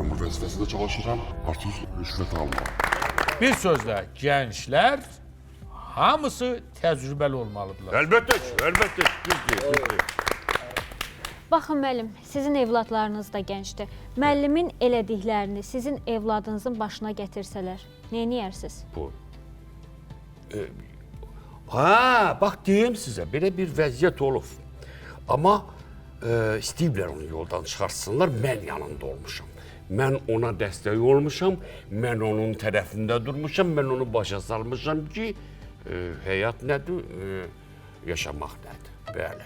Məmur vəzifəsində çalışıram, artıq rüşvət almam. Bir sözlə, gənclər hamısı təcrübəli olmalıdırlar. Əlbəttə ki, əlbəttə ki, düzdür. Baxın müəllim, sizin evladlarınız da gəncdir. Müəllimin elədiklərini sizin evladınızın başına gətirsələr, nə edərsiniz? Bax deyim sizə, belə bir vəziyyət olub. Amma istəyiblər onu yoldan çıxarsınlar, mən yanında olmuşam. Mən ona dəstək olmuşam, mən onun tərəfində durmuşam, mən onu başa salmışam ki, həyat nədir, yaşamaq nədir, bəli.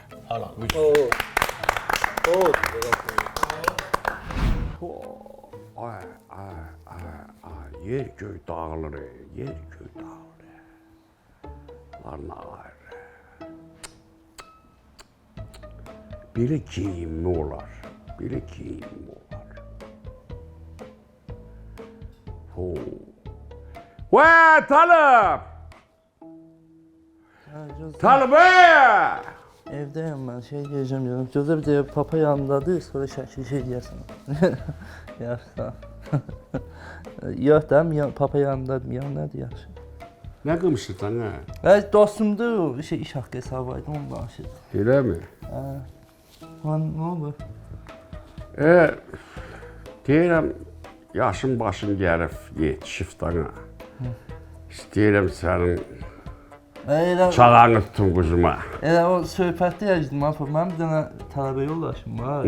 Yer göy dağılır, yer göy dağılır. Larına ayrı. Belə geyinmi olar, belə geyinmi olar. Vay Talib! Talib Evdəyim mən, deyəcəm görüm. Gözə bir deyək, papa yanındadır, sonra şəkil deyərsən. Yaxşı, yox da, papa yanındadır, yanındadır, yaxşı. Nə qımışırsan, hə? Dostumdur, iş haqqı hesabıydı, onu danışırdı. Elə mi? Nə olur? Deyirəm, yaşın başın gəlib, yetişib dana. İstəyirəm sənin çağanı tutun quzuma. Elə o söhbətdə yazdım, mənim bir dənə tələbə yoldaşım var.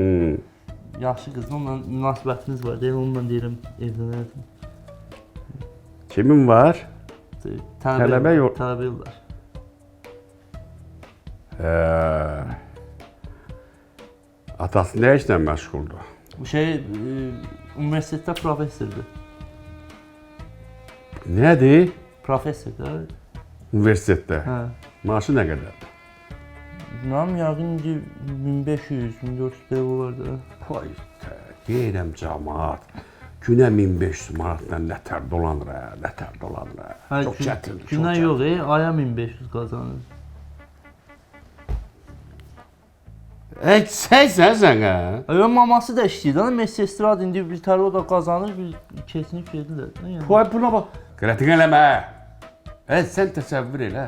Yaxşı qızla, onunla münasibətiniz var, deyil, onunla deyirəm, evlənərdim. Kimin var? Tələbə yoldaş. Atası nə işlə məşğuldur? Universitetdə professordur. Nədir? Professordur. Universitetdə? Hə. Maaşı nə qədərdir? Bilməm, yəqin 1500, 1400 belə olardı. Vay, deyirəm cəmaat, günə 1500 manatla nətər dolanır, nətər dolanır. Çox çətindir. Günə yox, aya 1500 qazanır. Səysən sən, hə? Yox, maması da işləyir, Messestrad indi bir tər o da qazanır, bir keçinib gedirlər. Vay, buna bax. Qələtin eləmə. Sən təsəvvür elə,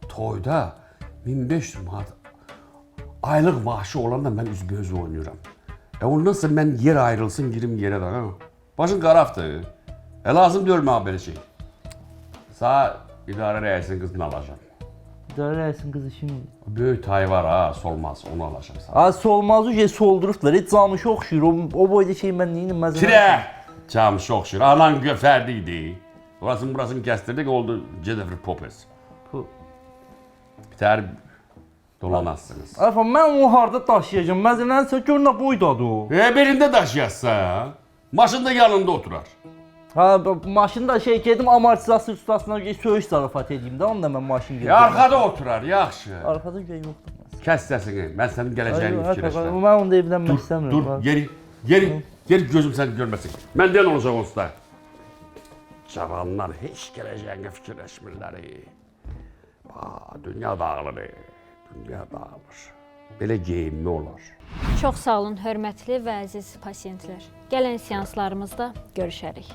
toyda 1500 manat aylıq maaşı olanda mən üzbözü oynayıram. Ondan sonra mən yer ayrılsın, girim yerə də, ha? Başın qarafdır. Lazım deyil mənə belə şey. Sağ idarə rəisinin qızını alacam. İdarə rəisinin qızı kimdir? Böyük tay var ha, solmaz, onu alacam sana. Solmaz o soldurublar, heç camışı oxşuyur, o boyda şey mən neyim məzəmət? Tirə! Camışı oxşuyur, anan göfərdi idi. Burasını kəstirdik, oldu Jennifer Popes. Bitər dolanazsınız. Mən onu harada daşıyacağım, məzəmətsə gör nə boydadır o. Birində daşıyasın, maşında yanında oturar. Maşında gedim amortizasiya ustasına söyüş zarafat edeyim də, onunla mən maşın gedim. Arxada oturar, yaxşı. Arxada göy yoxdur. Kəs səsini, mən sənin gələcəyini fikirləşdirəm. Mən onda evlənmək istəmirəm. Dur, geri gözüm səni görməsin. Məndən olacaq onsuz da. Cavanlar heç gələcəyini fikirləşmirlər. Dünya dağılır, dünya dağılır. Belə geyimli olar. Çox sağ olun, hörmətli və əziz pasiyentlər. Gələn seanslarımızda görüşərik.